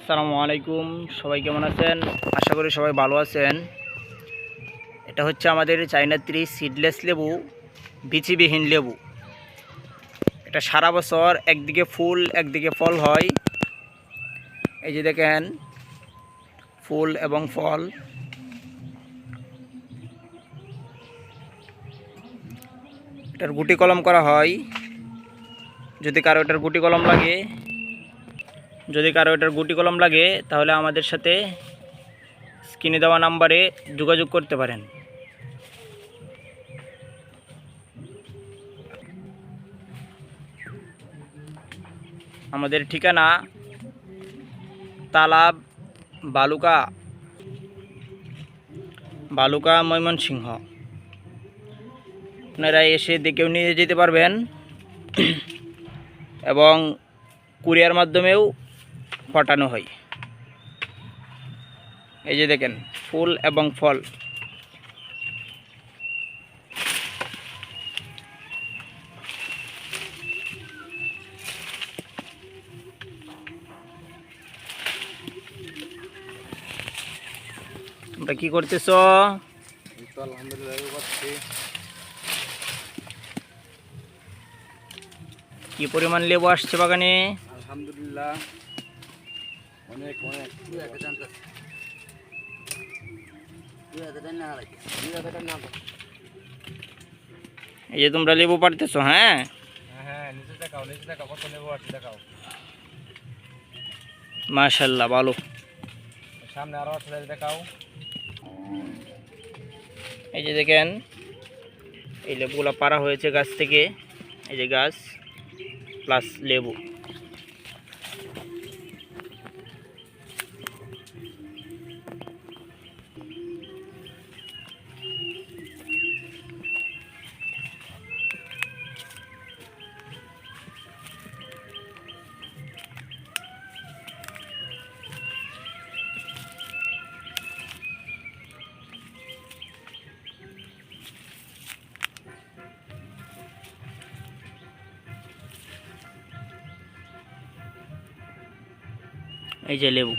আসসালামু আলাইকুম। সবাই কেমন আছেন? আশা করি সবাই ভালো আছেন। এটা হচ্ছে আমাদের চায়না ট্রি সিডলেস লেবু, বিচিবিহীন লেবু। এটা সারা বছর একদিকে ফুল একদিকে ফল হয়। এই যে দেখেন, ফুল এবং ফল। এটার গুটি কলম করা হয়। যদি কারো এটার গুটি কলম লাগে তাহলে আমাদের সাথে স্ক্রিনে দেওয়া নাম্বারে যোগাযোগ করতে পারেন। আমাদের ঠিকানা তালাব বালুকা ময়মনসিংহ। আপনারা এসে দেখেও নিয়ে যেতে পারবেন এবং কুরিয়ার মাধ্যমেও পাঠানো হয়। এই যে দেখেন, ফুল এবং ফল। তোমরা কি করতেছ? কি পরিমাণ লেবু আসছে বাগানে? আলহামদুলিল্লাহ, অনেক অনেক। এই যে তোমরা লেবু পাড়তেছো। হ্যাঁ, নিচে দেখাও, কত লেবু আছে দেখাও। মাশাআল্লাহ, ভালো। সামনে আরো আছে, দেখাও। এই যে দেখেন, এই লেবুগুলো পাড়া হয়েছে গাছ থেকে। এই যে গাছ প্লাস লেবু। এই যে লেবু।